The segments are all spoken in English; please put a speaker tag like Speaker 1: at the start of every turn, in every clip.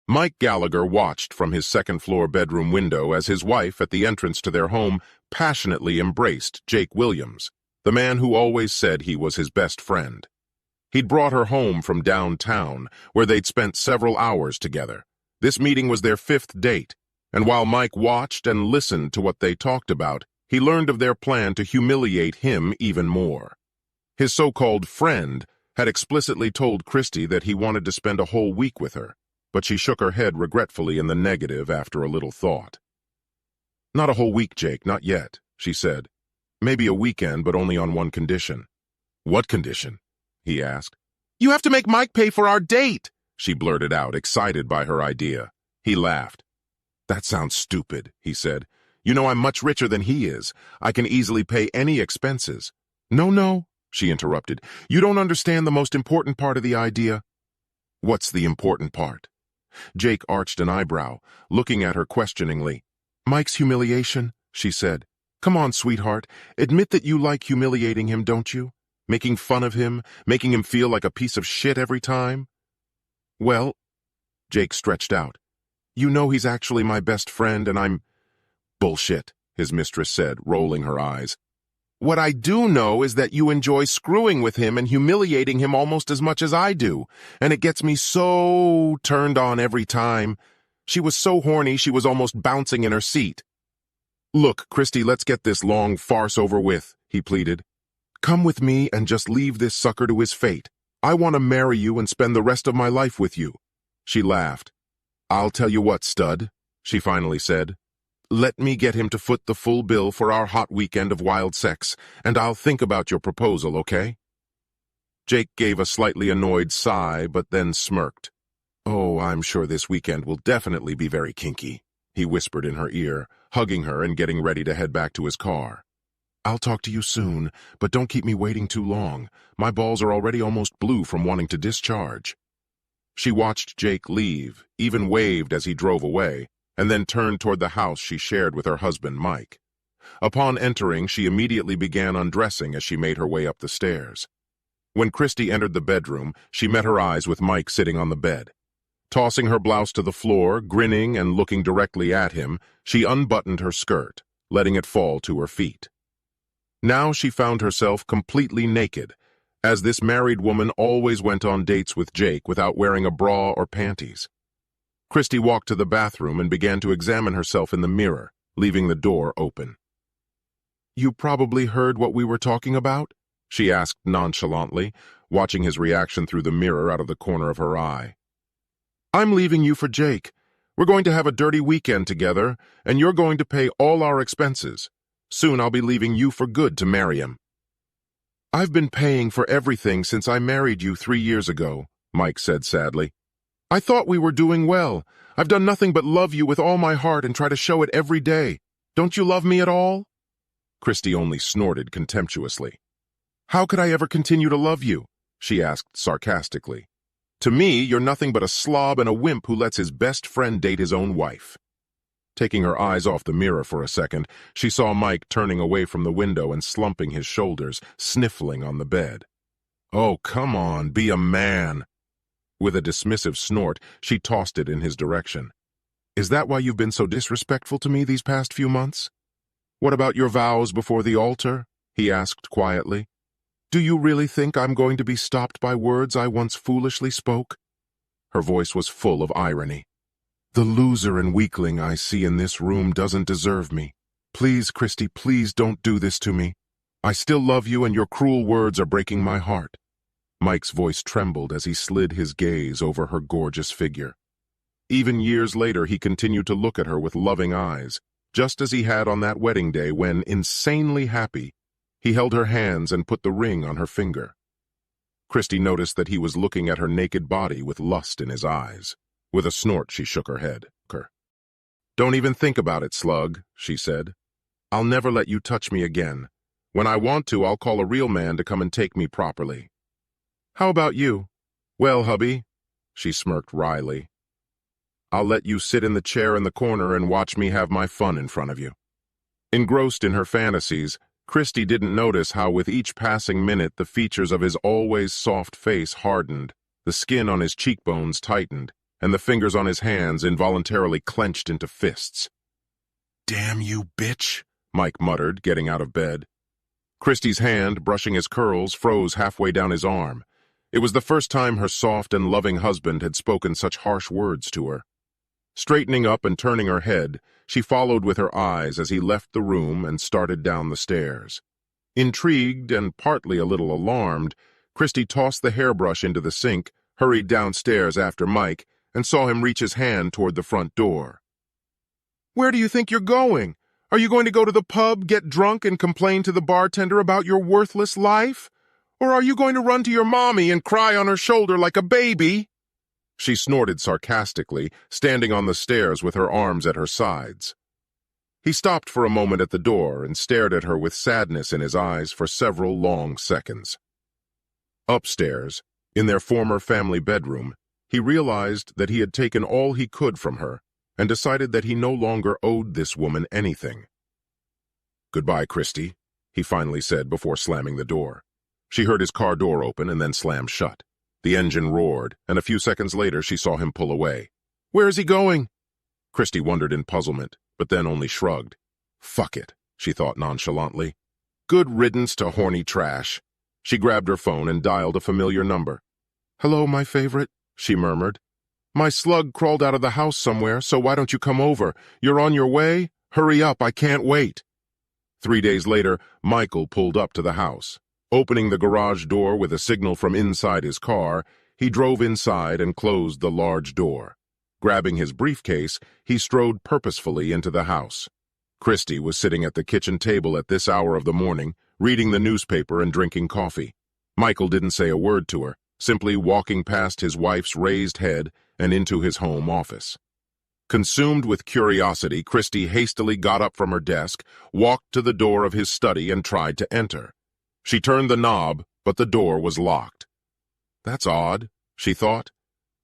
Speaker 1: Mike Gallagher watched from his second-floor bedroom window as his wife, at the entrance to their home, passionately embraced Jake Williams, the man who always said he was his best friend. He'd brought her home from downtown, where they'd spent several hours together. This meeting was their 5th date, and while Mike watched and listened to what they talked about, he learned of their plan to humiliate him even more. His so-called friend had explicitly told Christy that he wanted to spend a whole week with her, but she shook her head regretfully in the negative after a little thought. "Not a whole week, Jake, not yet," she said. "Maybe a weekend, but only on one condition." "What condition?" he asked. "You have to make Mike pay for our date," she blurted out, excited by her idea. He laughed. "That sounds stupid," he said. "You know I'm much richer than he is. I can easily pay any expenses." No, she interrupted. "You don't understand the most important part of the idea." "What's the important part?" Jake arched an eyebrow, looking at her questioningly. "Mike's humiliation," she said. "Come on, sweetheart. Admit that you like humiliating him, don't you? Making fun of him, making him feel like a piece of shit every time." "Well," Jake stretched out, "you know he's actually my best friend and I'm—" "Bullshit," his mistress said, rolling her eyes. "What I do know is that you enjoy screwing with him and humiliating him almost as much as I do, and it gets me so turned on every time." She was so horny she was almost bouncing in her seat. "Look, Christy, let's get this long farce over with," he pleaded. "Come with me and just leave this sucker to his fate. I want to marry you and spend the rest of my life with you." She laughed. "I'll tell you what, stud," she finally said. "Let me get him to foot the full bill for our hot weekend of wild sex, and I'll think about your proposal, okay?" Jake gave a slightly annoyed sigh, but then smirked. "Oh, I'm sure this weekend will definitely be very kinky," he whispered in her ear, hugging her and getting ready to head back to his car. "I'll talk to you soon, but don't keep me waiting too long. My balls are already almost blue from wanting to discharge." She watched Jake leave, even waved as he drove away, and then turned toward the house she shared with her husband, Mike. Upon entering, she immediately began undressing as she made her way up the stairs. When Christy entered the bedroom, she met her eyes with Mike sitting on the bed. Tossing her blouse to the floor, grinning and looking directly at him, she unbuttoned her skirt, letting it fall to her feet. Now she found herself completely naked, as this married woman always went on dates with Jake without wearing a bra or panties. Christy walked to the bathroom and began to examine herself in the mirror, leaving the door open. "You probably heard what we were talking about?" she asked nonchalantly, watching his reaction through the mirror out of the corner of her eye. "I'm leaving you for Jake. We're going to have a dirty weekend together, and you're going to pay all our expenses. Soon I'll be leaving you for good to marry him." "I've been paying for everything since I married you 3 years ago," Mike said sadly. "I thought we were doing well. I've done nothing but love you with all my heart and try to show it every day. Don't you love me at all?" Christy only snorted contemptuously. "How could I ever continue to love you?" she asked sarcastically. "To me, you're nothing but a slob and a wimp who lets his best friend date his own wife." Taking her eyes off the mirror for a second, she saw Mike turning away from the window and slumping his shoulders, sniffling on the bed. "Oh, come on, be a man." With a dismissive snort, she tossed it in his direction. "Is that why you've been so disrespectful to me these past few months?" "What about your vows before the altar?" he asked quietly. "Do you really think I'm going to be stopped by words I once foolishly spoke?" Her voice was full of irony. "The loser and weakling I see in this room doesn't deserve me. Please, Christy, please don't do this to me. I still love you and your cruel words are breaking my heart." Mike's voice trembled as he slid his gaze over her gorgeous figure. Even years later, he continued to look at her with loving eyes, just as he had on that wedding day when, insanely happy, he held her hands and put the ring on her finger. Christy noticed that he was looking at her naked body with lust in his eyes. With a snort, she shook her head. "Don't even think about it, slug," she said. "I'll never let you touch me again. When I want to, I'll call a real man to come and take me properly." "How about you?" "Well, hubby," she smirked wryly, "I'll let you sit in the chair in the corner and watch me have my fun in front of you." Engrossed in her fantasies, Christy didn't notice how with each passing minute the features of his always soft face hardened, the skin on his cheekbones tightened, and the fingers on his hands involuntarily clenched into fists. "Damn you, bitch," Mike muttered, getting out of bed. Christy's hand, brushing his curls, froze halfway down his arm. It was the first time her soft and loving husband had spoken such harsh words to her. Straightening up and turning her head, she followed with her eyes as he left the room and started down the stairs. Intrigued and partly a little alarmed, Christy tossed the hairbrush into the sink, hurried downstairs after Mike, and saw him reach his hand toward the front door. "Where do you think you're going? Are you going to go to the pub, get drunk, and complain to the bartender about your worthless life? Or are you going to run to your mommy and cry on her shoulder like a baby?" She snorted sarcastically, standing on the stairs with her arms at her sides. He stopped for a moment at the door and stared at her with sadness in his eyes for several long seconds. Upstairs, in their former family bedroom, he realized that he had taken all he could from her and decided that he no longer owed this woman anything. "Goodbye, Christy," he finally said before slamming the door. She heard his car door open and then slam shut. The engine roared, and a few seconds later she saw him pull away. "Where is he going?" Christy wondered in puzzlement, but then only shrugged. "Fuck it," she thought nonchalantly. "Good riddance to horny trash." She grabbed her phone and dialed a familiar number. "Hello, my favorite," she murmured. "My slug crawled out of the house somewhere, so why don't you come over? You're on your way? Hurry up, I can't wait." 3 days later, Michael pulled up to the house. Opening the garage door with a signal from inside his car, he drove inside and closed the large door. Grabbing his briefcase, he strode purposefully into the house. Christy was sitting at the kitchen table at this hour of the morning, reading the newspaper and drinking coffee. Michael didn't say a word to her, simply walking past his wife's raised head and into his home office. Consumed with curiosity, Christy hastily got up from her desk, walked to the door of his study, and tried to enter. She turned the knob, but the door was locked. "That's odd," she thought.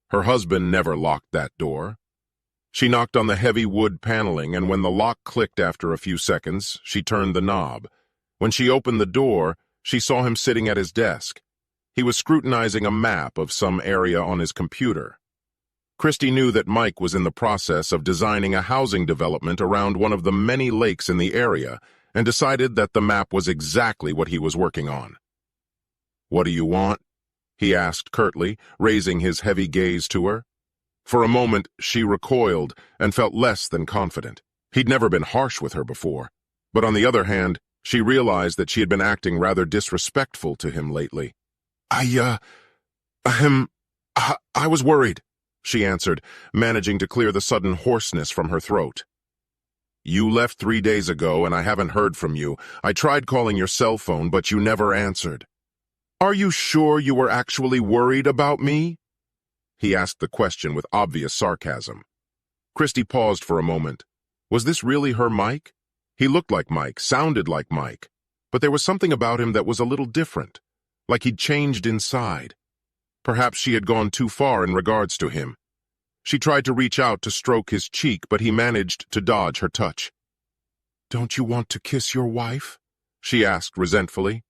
Speaker 1: Her husband never locked that door. She knocked on the heavy wood paneling, and when the lock clicked after a few seconds, she turned the knob. When she opened the door, she saw him sitting at his desk. He was scrutinizing a map of some area on his computer. Christy knew that Mike was in the process of designing a housing development around one of the many lakes in the area, and decided that the map was exactly what he was working on. "What do you want?" he asked curtly, raising his heavy gaze to her. For a moment, she recoiled and felt less than confident. He'd never been harsh with her before, but on the other hand, she realized that she had been acting rather disrespectful to him lately. I was worried," she answered, managing to clear the sudden hoarseness from her throat. "You left 3 days ago and I haven't heard from you. I tried calling your cell phone, but you never answered." "Are you sure you were actually worried about me?" He asked the question with obvious sarcasm. Christy paused for a moment. Was this really her Mike? He looked like Mike, sounded like Mike, but there was something about him that was a little different, like he'd changed inside. Perhaps she had gone too far in regards to him. She tried to reach out to stroke his cheek, but he managed to dodge her touch. "Don't you want to kiss your wife?" she asked resentfully.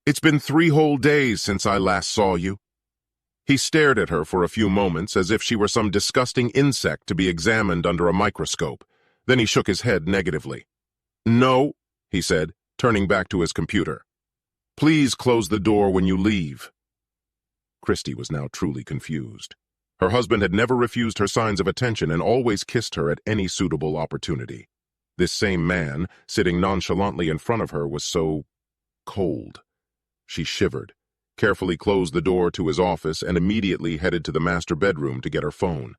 Speaker 1: "It's been 3 whole days since I last saw you." He stared at her for a few moments as if she were some disgusting insect to be examined under a microscope. Then he shook his head negatively. "No," he said, turning back to his computer. "Please close the door when you leave." Christy was now truly confused. Her husband had never refused her signs of attention and always kissed her at any suitable opportunity. This same man, sitting nonchalantly in front of her, was so cold. She shivered, carefully closed the door to his office, and immediately headed to the master bedroom to get her phone.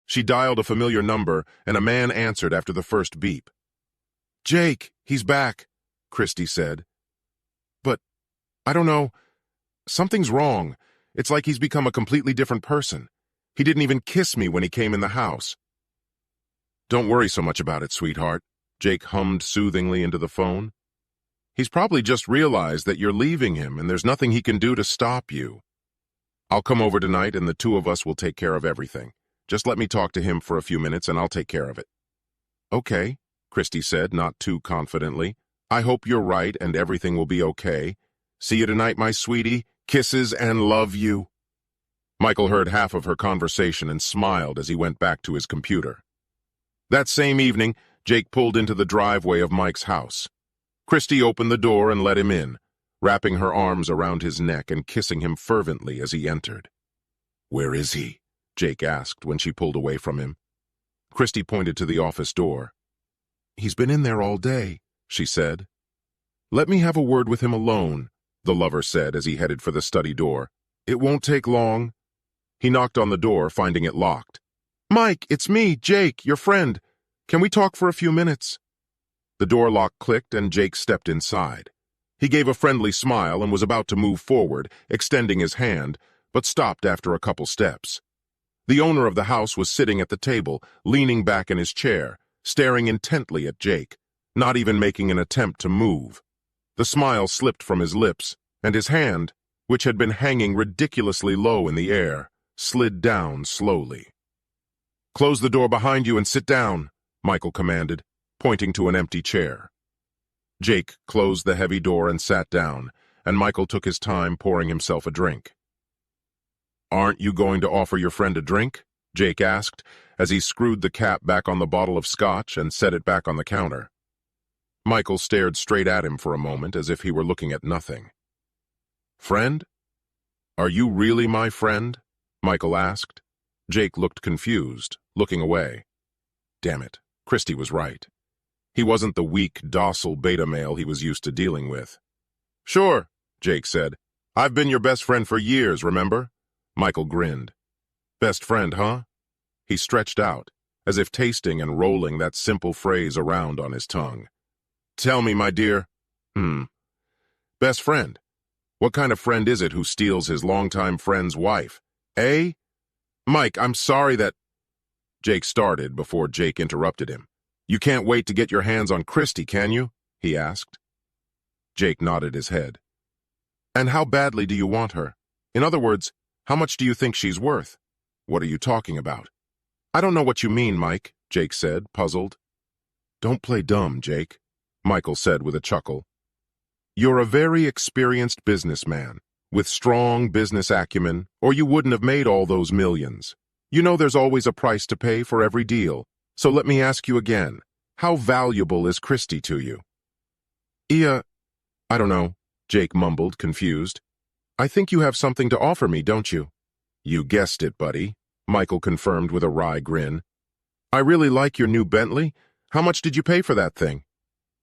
Speaker 1: She dialed a familiar number, and a man answered after the first beep. "Jake, he's back," Christy said. "But, I don't know, something's wrong. It's like he's become a completely different person. He didn't even kiss me when he came in the house." "Don't worry so much about it, sweetheart," Jake hummed soothingly into the phone. "He's probably just realized that you're leaving him and there's nothing he can do to stop you. I'll come over tonight and the 2 of us will take care of everything. Just let me talk to him for a few minutes and I'll take care of it." "Okay," Christy said, not too confidently. "I hope you're right and everything will be okay. See you tonight, my sweetie. Kisses and love you." Michael heard half of her conversation and smiled as he went back to his computer. That same evening, Jake pulled into the driveway of Mike's house. Christy opened the door and let him in, wrapping her arms around his neck and kissing him fervently as he entered. "Where is he?" Jake asked when she pulled away from him. Christy pointed to the office door. "He's been in there all day," she said. "Let me have a word with him alone," the lover said as he headed for the study door. "It won't take long." He knocked on the door, finding it locked. "Mike, it's me, Jake, your friend. Can we talk for a few minutes?" The door lock clicked and Jake stepped inside. He gave a friendly smile and was about to move forward, extending his hand, but stopped after a couple steps. The owner of the house was sitting at the table, leaning back in his chair, staring intently at Jake, not even making an attempt to move. The smile slipped from his lips, and his hand, which had been hanging ridiculously low in the air, slid down slowly. "Close the door behind you and sit down," Michael commanded, pointing to an empty chair. Jake closed the heavy door and sat down, and Michael took his time pouring himself a drink. "Aren't you going to offer your friend a drink?" Jake asked, as he screwed the cap back on the bottle of scotch and set it back on the counter. Michael stared straight at him for a moment as if he were looking at nothing. "Friend? Are you really my friend?" Michael asked. Jake looked confused, looking away. Damn it, Christy was right. He wasn't the weak, docile beta male he was used to dealing with. "Sure," Jake said. "I've been your best friend for years, remember?" Michael grinned. "Best friend, huh?" He stretched out, as if tasting and rolling that simple phrase around on his tongue. "Tell me, my dear." Best friend. What kind of friend is it who steals his longtime friend's wife? Eh? Mike, I'm sorry that... Jake started before Jake interrupted him. "You can't wait to get your hands on Christy, can you?" he asked. Jake nodded his head. "And how badly do you want her? In other words, how much do you think she's worth?" "What are you talking about?" "I don't know what you mean, Mike," Jake said, puzzled. "Don't play dumb, Jake," Michael said with a chuckle. "You're a very experienced businessman, with strong business acumen, or you wouldn't have made all those millions. You know there's always a price to pay for every deal. So let me ask you again, how valuable is Christy to you?" I don't know," Jake mumbled, confused. "I think you have something to offer me, don't you?" "You guessed it, buddy," Michael confirmed with a wry grin. "I really like your new Bentley. How much did you pay for that thing?"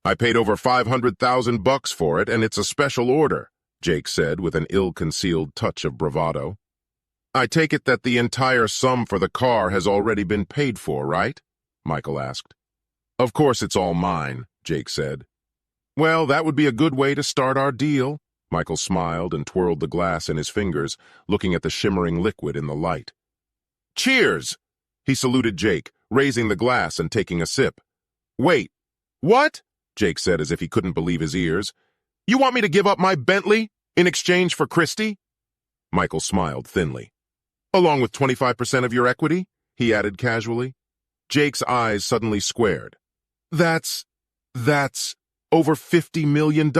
Speaker 1: "I paid over $500,000 for it, and it's a special order," Jake said with an ill-concealed touch of bravado. "I take it that the entire sum for the car has already been paid for, right?" Michael asked. "Of course it's all mine," Jake said. "Well, that would be a good way to start our deal." Michael smiled and twirled the glass in his fingers, looking at the shimmering liquid in the light. "Cheers!" He saluted Jake, raising the glass and taking a sip. "Wait, what?" Jake said as if he couldn't believe his ears. "You want me to give up my Bentley in exchange for Christy?" Michael smiled thinly. "Along with 25% of your equity?" he added casually. Jake's eyes suddenly squared. That's over $50 million,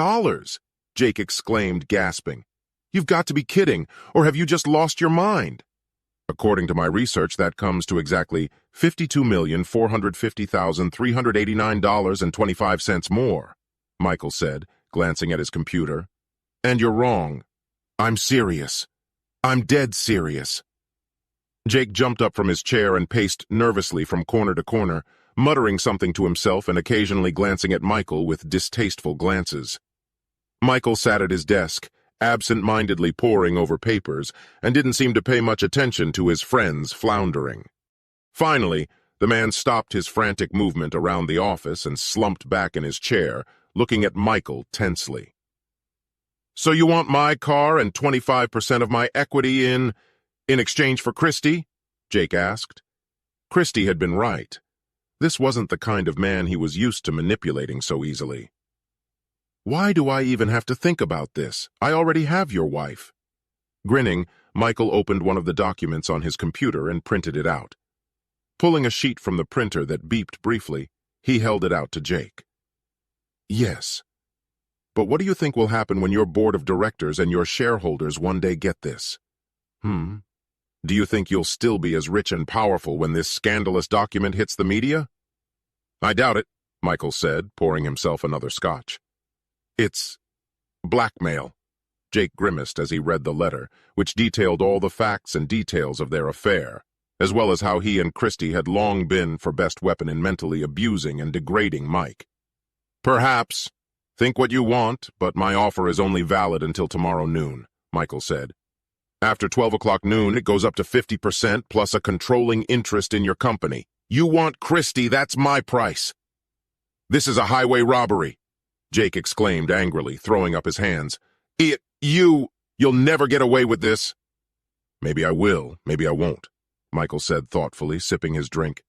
Speaker 1: Jake exclaimed, gasping. "You've got to be kidding, or have you just lost your mind?" "According to my research, that comes to exactly $52,450,389.25 more," Michael said, glancing at his computer. "And you're wrong. I'm serious. I'm dead serious." Jake jumped up from his chair and paced nervously from corner to corner, muttering something to himself and occasionally glancing at Michael with distasteful glances. Michael sat at his desk, absent-mindedly poring over papers, and didn't seem to pay much attention to his friend's floundering. Finally, the man stopped his frantic movement around the office and slumped back in his chair, looking at Michael tensely. "So you want my car and 25% of my equity in exchange for Christy?" Jake asked. Christy had been right. This wasn't the kind of man he was used to manipulating so easily. "Why do I even have to think about this? I already have your wife." Grinning, Michael opened one of the documents on his computer and printed it out. Pulling a sheet from the printer that beeped briefly, he held it out to Jake. "Yes. But what do you think will happen when your board of directors and your shareholders one day get this?" Do you think you'll still be as rich and powerful when this scandalous document hits the media? I doubt it, Michael said, pouring himself another scotch. It's blackmail. Jake grimaced as he read the letter, which detailed all the facts and details of their affair, as well as how he and Christy had long been for best weapon in mentally abusing and degrading Mike. Perhaps. Think what you want, but my offer is only valid until tomorrow noon, Michael said. After 12 o'clock noon, it goes up to 50% plus a controlling interest in your company. You want Christy, that's my price. This is a highway robbery, Jake exclaimed angrily, throwing up his hands. You'll never get away with this. Maybe I will, maybe I won't, Michael said thoughtfully, sipping his drink.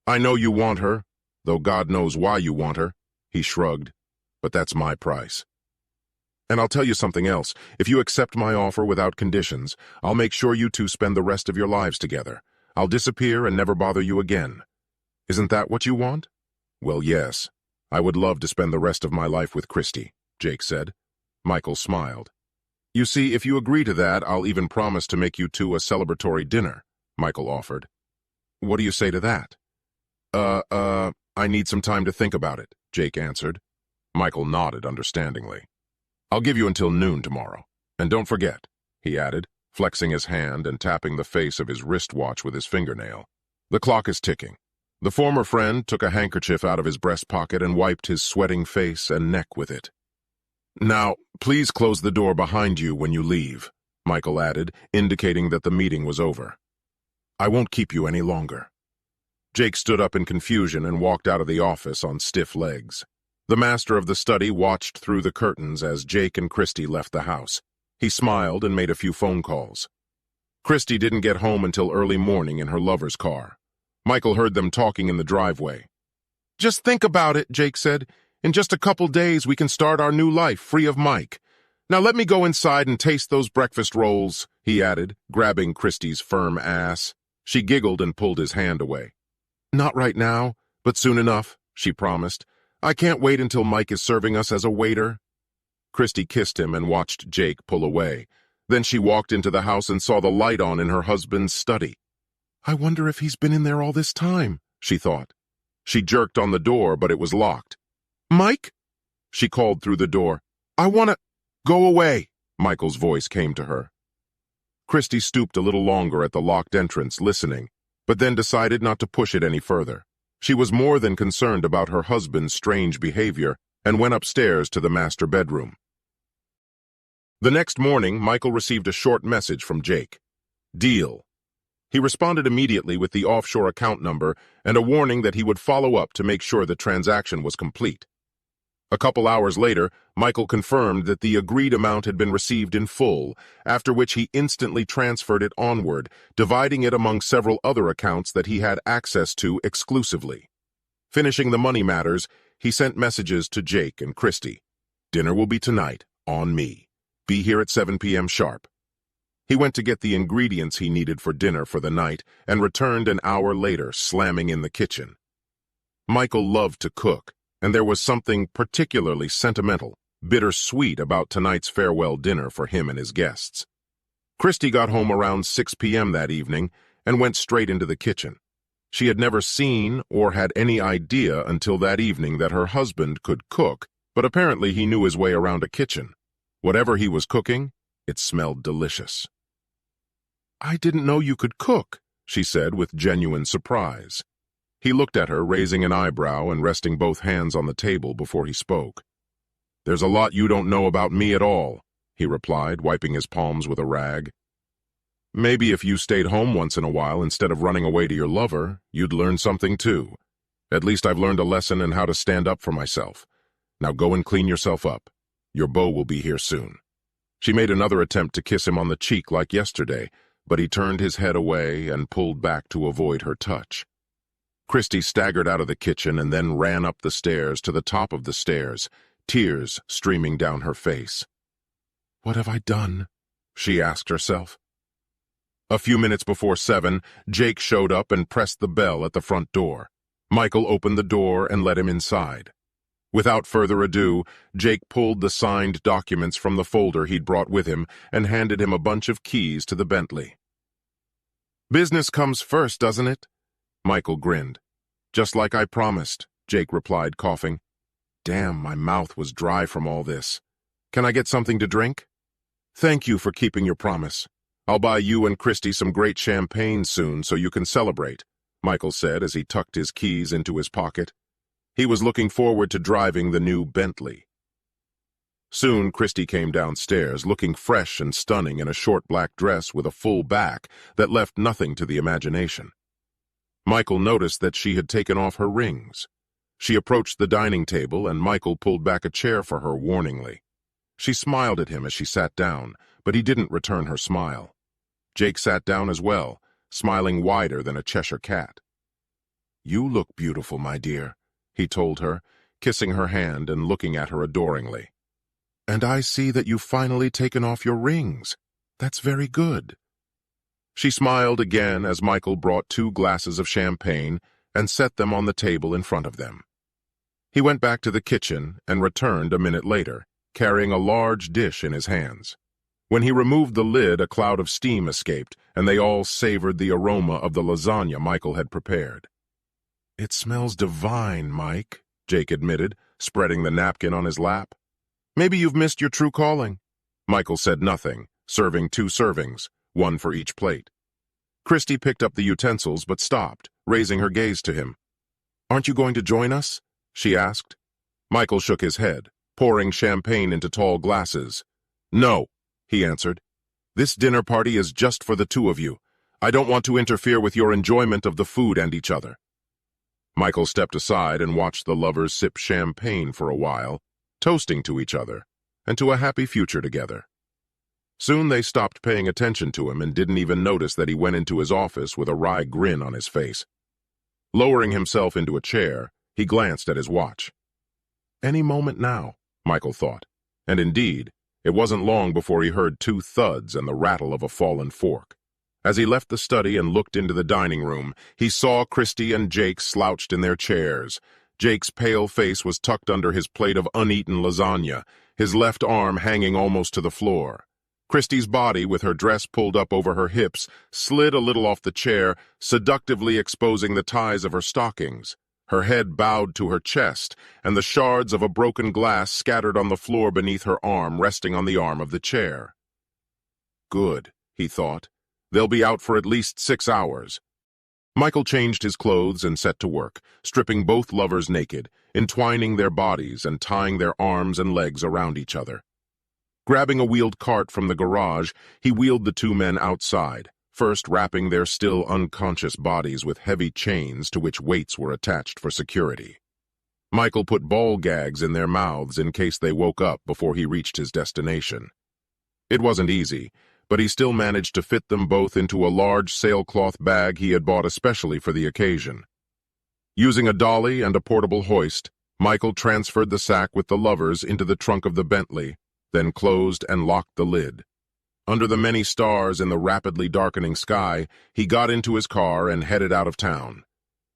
Speaker 1: I know you want her, though God knows why you want her, he shrugged, but that's my price. And I'll tell you something else. If you accept my offer without conditions, I'll make sure you two spend the rest of your lives together. I'll disappear and never bother you again. Isn't that what you want? Well, yes. I would love to spend the rest of my life with Christy, Jake said. Michael smiled. You see, if you agree to that, I'll even promise to make you two a celebratory dinner, Michael offered. What do you say to that? I need some time to think about it, Jake answered. Michael nodded understandingly. I'll give you until noon tomorrow. And don't forget, he added, flexing his hand and tapping the face of his wristwatch with his fingernail. The clock is ticking. The former friend took a handkerchief out of his breast pocket and wiped his sweating face and neck with it. Now, please close the door behind you when you leave, Michael added, indicating that the meeting was over. I won't keep you any longer. Jake stood up in confusion and walked out of the office on stiff legs. The master of the study watched through the curtains as Jake and Christy left the house. He smiled and made a few phone calls. Christy didn't get home until early morning in her lover's car. Michael heard them talking in the driveway. Just think about it, Jake said. In just a couple days, we can start our new life free of Mike. Now let me go inside and taste those breakfast rolls, he added, grabbing Christy's firm ass. She giggled and pulled his hand away. Not right now, but soon enough, she promised. I can't wait until Mike is serving us as a waiter. Christy kissed him and watched Jake pull away. Then she walked into the house and saw the light on in her husband's study. I wonder if he's been in there all this time, she thought. She jerked on the door, but it was locked. Mike? She called through the door. I want to... Go away, Michael's voice came to her. Christy stooped a little longer at the locked entrance, listening, but then decided not to push it any further. She was more than concerned about her husband's strange behavior and went upstairs to the master bedroom. The next morning, Michael received a short message from Jake. Deal. He responded immediately with the offshore account number and a warning that he would follow up to make sure the transaction was complete. A couple hours later, Michael confirmed that the agreed amount had been received in full, after which he instantly transferred it onward, dividing it among several other accounts that he had access to exclusively. Finishing the money matters, he sent messages to Jake and Christy. Dinner will be tonight, on me. Be here at 7 p.m. sharp. He went to get the ingredients he needed for dinner for the night and returned an hour later, slamming in the kitchen. Michael loved to cook, and there was something particularly sentimental, bittersweet about tonight's farewell dinner for him and his guests. Christy got home around 6 p.m. that evening and went straight into the kitchen. She had never seen or had any idea until that evening that her husband could cook, but apparently he knew his way around a kitchen. Whatever he was cooking, it smelled delicious. I didn't know you could cook, she said with genuine surprise. He looked at her, raising an eyebrow and resting both hands on the table before he spoke. There's a lot you don't know about me at all, he replied, wiping his palms with a rag. Maybe if you stayed home once in a while instead of running away to your lover, you'd learn something too. At least I've learned a lesson in how to stand up for myself. Now go and clean yourself up. Your beau will be here soon. She made another attempt to kiss him on the cheek like yesterday, but he turned his head away and pulled back to avoid her touch. Christy staggered out of the kitchen and then ran up the stairs to the top of the stairs, tears streaming down her face. What have I done? She asked herself. A few minutes before 7, Jake showed up and pressed the bell at the front door. Michael opened the door and let him inside. Without further ado, Jake pulled the signed documents from the folder he'd brought with him and handed him a bunch of keys to the Bentley. Business comes first, doesn't it? Michael grinned. Just like I promised, Jake replied, coughing. Damn, my mouth was dry from all this. Can I get something to drink? Thank you for keeping your promise. I'll buy you and Christy some great champagne soon so you can celebrate, Michael said as he tucked his keys into his pocket. He was looking forward to driving the new Bentley. Soon, Christy came downstairs, looking fresh and stunning in a short black dress with a full back that left nothing to the imagination. Michael noticed that she had taken off her rings. She approached the dining table, and Michael pulled back a chair for her warningly. She smiled at him as she sat down, but he didn't return her smile. Jake sat down as well, smiling wider than a Cheshire cat. You look beautiful, my dear, he told her, kissing her hand and looking at her adoringly. And I see that you've finally taken off your rings. That's very good. She smiled again as Michael brought 2 glasses of champagne and set them on the table in front of them. He went back to the kitchen and returned a minute later, carrying a large dish in his hands. When he removed the lid, a cloud of steam escaped, and they all savored the aroma of the lasagna Michael had prepared. It smells divine, Mike, Jake admitted, spreading the napkin on his lap. Maybe you've missed your true calling. Michael said nothing, serving 2 servings, 1 for each plate. Christy picked up the utensils but stopped, raising her gaze to him. Aren't you going to join us? She asked. Michael shook his head, pouring champagne into tall glasses. No, he answered. This dinner party is just for the 2 of you. I don't want to interfere with your enjoyment of the food and each other. Michael stepped aside and watched the lovers sip champagne for a while, toasting to each other and to a happy future together. Soon they stopped paying attention to him and didn't even notice that he went into his office with a wry grin on his face. Lowering himself into a chair, he glanced at his watch. Any moment now, Michael thought, and indeed, it wasn't long before he heard 2 thuds and the rattle of a fallen fork. As he left the study and looked into the dining room, he saw Christy and Jake slouched in their chairs. Jake's pale face was tucked under his plate of uneaten lasagna, his left arm hanging almost to the floor. Christy's body, with her dress pulled up over her hips, slid a little off the chair, seductively exposing the ties of her stockings. Her head bowed to her chest, and the shards of a broken glass scattered on the floor beneath her arm, resting on the arm of the chair. Good, he thought. They'll be out for at least 6 hours. Michael changed his clothes and set to work, stripping both lovers naked, entwining their bodies and tying their arms and legs around each other. Grabbing a wheeled cart from the garage, he wheeled the 2 men outside, first wrapping their still unconscious bodies with heavy chains to which weights were attached for security. Michael put ball gags in their mouths in case they woke up before he reached his destination. It wasn't easy, but he still managed to fit them both into a large sailcloth bag he had bought especially for the occasion. Using a dolly and a portable hoist, Michael transferred the sack with the lovers into the trunk of the Bentley, then closed and locked the lid. Under the many stars in the rapidly darkening sky, he got into his car and headed out of town.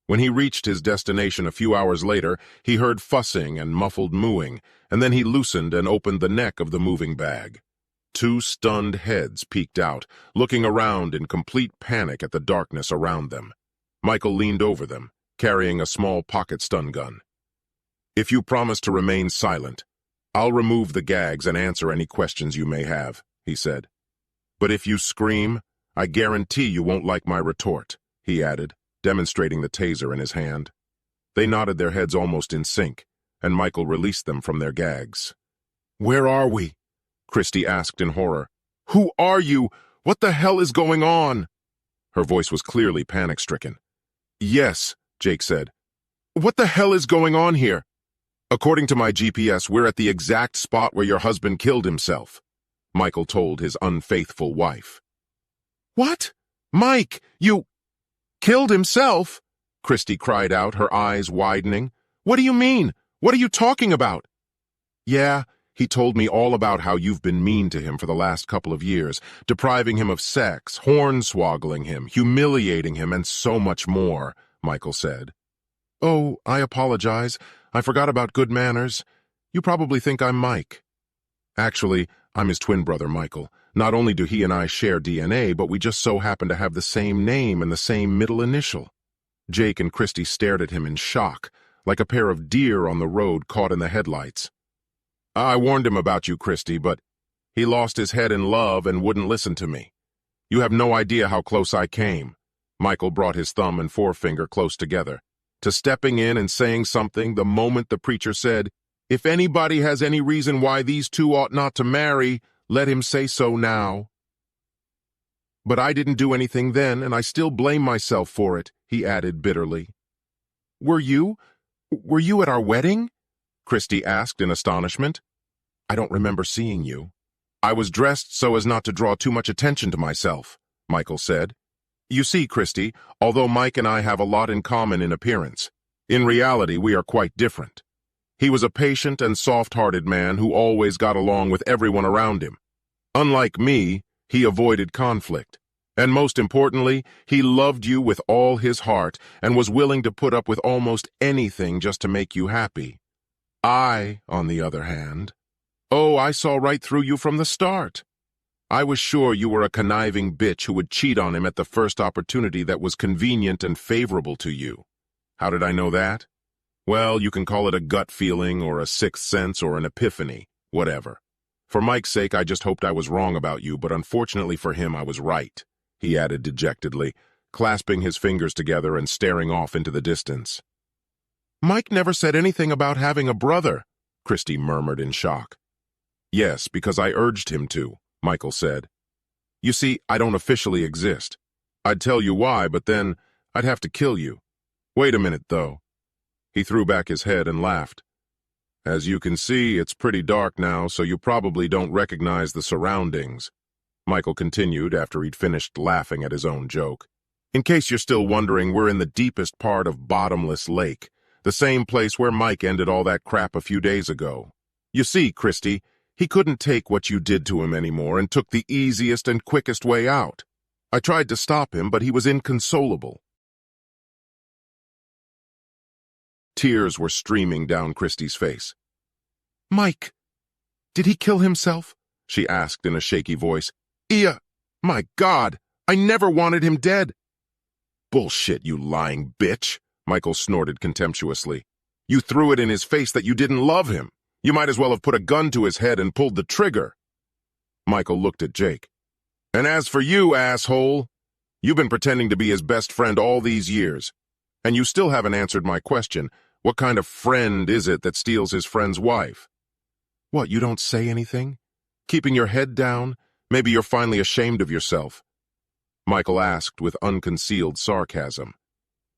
Speaker 1: When he reached his destination a few hours later, he heard fussing and muffled mooing, and then he loosened and opened the neck of the moving bag. 2 stunned heads peeked out, looking around in complete panic at the darkness around them. Michael leaned over them, carrying a small pocket stun gun. If you promise to remain silent, I'll remove the gags and answer any questions you may have, he said. But if you scream, I guarantee you won't like my retort, he added, demonstrating the taser in his hand. They nodded their heads almost in sync, and Michael released them from their gags. Where are we? Christy asked in horror. Who are you? What the hell is going on? Her voice was clearly panic-stricken. Yes, Jake said. What the hell is going on here? According to my GPS, we're at the exact spot where your husband killed himself, Michael told his unfaithful wife. What? Mike, you... Killed himself? Christy cried out, her eyes widening. What do you mean? What are you talking about? Yeah, he told me all about how you've been mean to him for the last couple of years, depriving him of sex, hornswoggling him, humiliating him, and so much more, Michael said. Oh, I apologize. I forgot about good manners. You probably think I'm Mike. Actually, I'm his twin brother, Michael. Not only do he and I share DNA, but we just so happen to have the same name and the same middle initial." Jake and Christy stared at him in shock, like a pair of deer on the road caught in the headlights. "I warned him about you, Christy, but he lost his head in love and wouldn't listen to me. You have no idea how close I came." Michael brought his thumb and forefinger close together, to stepping in and saying something the moment the preacher said, "If anybody has any reason why these two ought not to marry, let him say so now." "But I didn't do anything then, and I still blame myself for it," he added bitterly. Were you at our wedding?" Christy asked in astonishment. "I don't remember seeing you." "I was dressed so as not to draw too much attention to myself," Michael said. "You see, Christy, although Mike and I have a lot in common in appearance, in reality we are quite different. He was a patient and soft-hearted man who always got along with everyone around him. Unlike me, he avoided conflict. And most importantly, he loved you with all his heart and was willing to put up with almost anything just to make you happy. I, on the other hand, I saw right through you from the start. I was sure you were a conniving bitch who would cheat on him at the first opportunity that was convenient and favorable to you. How did I know that? Well, you can call it a gut feeling or a sixth sense or an epiphany, whatever. For Mike's sake, I just hoped I was wrong about you, but unfortunately for him, I was right," he added dejectedly, clasping his fingers together and staring off into the distance. "Mike never said anything about having a brother," Christy murmured in shock. "Yes, because I urged him to," Michael said. "You see, I don't officially exist. I'd tell you why, but then I'd have to kill you. Wait a minute, though." He threw back his head and laughed. "As you can see, it's pretty dark now, so you probably don't recognize the surroundings," Michael continued after he'd finished laughing at his own joke. "In case you're still wondering, we're in the deepest part of Bottomless Lake, the same place where Mike ended all that crap a few days ago. You see, Christy, he couldn't take what you did to him anymore and took the easiest and quickest way out. I tried to stop him, but he was inconsolable." Tears were streaming down Christy's face. "Mike, did he kill himself?" she asked in a shaky voice. My God, I never wanted him dead." "Bullshit, you lying bitch," Michael snorted contemptuously. "You threw it in his face that you didn't love him. You might as well have put a gun to his head and pulled the trigger." Michael looked at Jake. "And as for you, asshole, you've been pretending to be his best friend all these years. And you still haven't answered my question. What kind of friend is it that steals his friend's wife?" "What, you don't say anything? Keeping your head down? Maybe you're finally ashamed of yourself?" Michael asked with unconcealed sarcasm.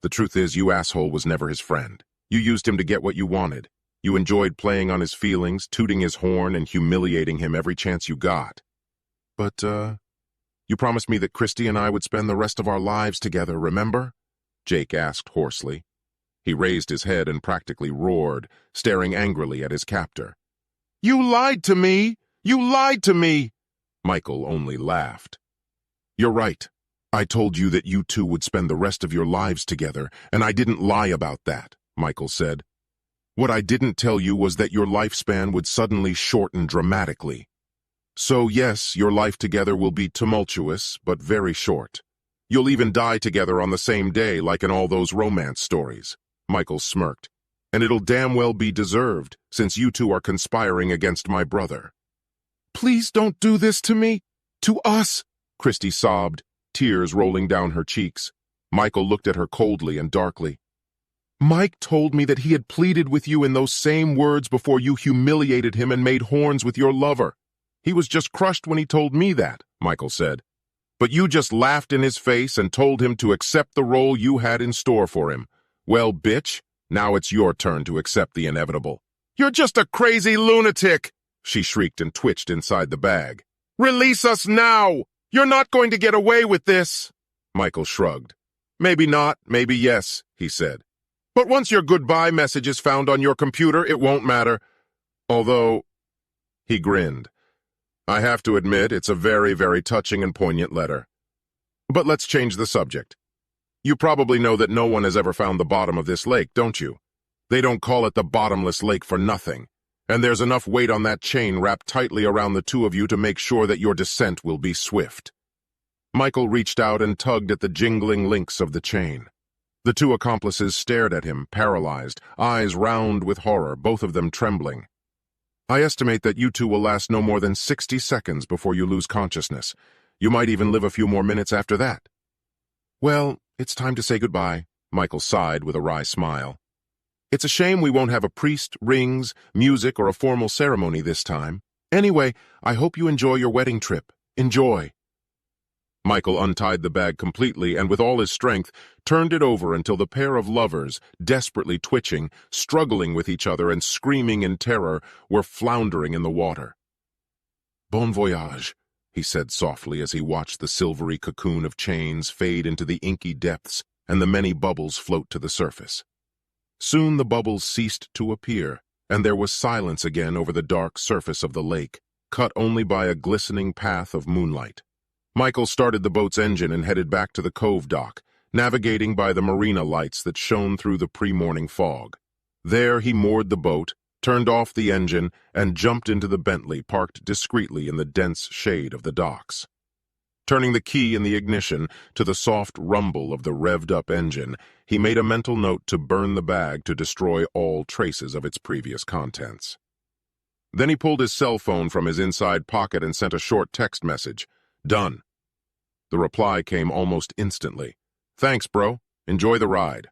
Speaker 1: "The truth is, you asshole was never his friend. You used him to get what you wanted. You enjoyed playing on his feelings, tooting his horn, and humiliating him every chance you got. But, you promised me that Christy and I would spend the rest of our lives together, remember?" Jake asked hoarsely. He raised his head and practically roared, staring angrily at his captor. "You lied to me! You lied to me!" Michael only laughed. "You're right. I told you that you two would spend the rest of your lives together, and I didn't lie about that," Michael said. "What I didn't tell you was that your lifespan would suddenly shorten dramatically. So yes, your life together will be tumultuous, but very short. You'll even die together on the same day, like in all those romance stories." Michael smirked. "And it'll damn well be deserved, since you two are conspiring against my brother." "Please don't do this to me! To us!" Christy sobbed, tears rolling down her cheeks. Michael looked at her coldly and darkly. "Mike told me that he had pleaded with you in those same words before you humiliated him and made horns with your lover. He was just crushed when he told me that," Michael said. "But you just laughed in his face and told him to accept the role you had in store for him. Well, bitch, now it's your turn to accept the inevitable." "You're just a crazy lunatic!" she shrieked and twitched inside the bag. "Release us now! You're not going to get away with this!" Michael shrugged. "Maybe not, maybe yes," he said. "But once your goodbye message is found on your computer, it won't matter. Although," he grinned, "I have to admit it's a very, very touching and poignant letter. But let's change the subject. You probably know that no one has ever found the bottom of this lake, don't you? They don't call it the Bottomless Lake for nothing. And there's enough weight on that chain wrapped tightly around the two of you to make sure that your descent will be swift. Michael reached out and tugged at the jingling links of the chain. The two accomplices stared at him, paralyzed, eyes round with horror, both of them trembling. I estimate that you two will last no more than 60 seconds before you lose consciousness. You might even live a few more minutes after that. Well, it's time to say goodbye, Michael sighed with a wry smile. It's a shame we won't have a priest, rings, music, or a formal ceremony this time. Anyway, I hope you enjoy your wedding trip. Enjoy. Michael untied the bag completely and with all his strength turned it over until the pair of lovers, desperately twitching, struggling with each other and screaming in terror, were floundering in the water. Bon voyage, he said softly as he watched the silvery cocoon of chains fade into the inky depths and the many bubbles float to the surface. Soon the bubbles ceased to appear, and there was silence again over the dark surface of the lake, cut only by a glistening path of moonlight. Michael started the boat's engine and headed back to the cove dock, navigating by the marina lights that shone through the pre-morning fog. There he moored the boat, turned off the engine, and jumped into the Bentley parked discreetly in the dense shade of the docks. Turning the key in the ignition to the soft rumble of the revved-up engine, he made a mental note to burn the bag to destroy all traces of its previous contents. Then he pulled his cell phone from his inside pocket and sent a short text message. Done. The reply came almost instantly. Thanks, bro. Enjoy the ride.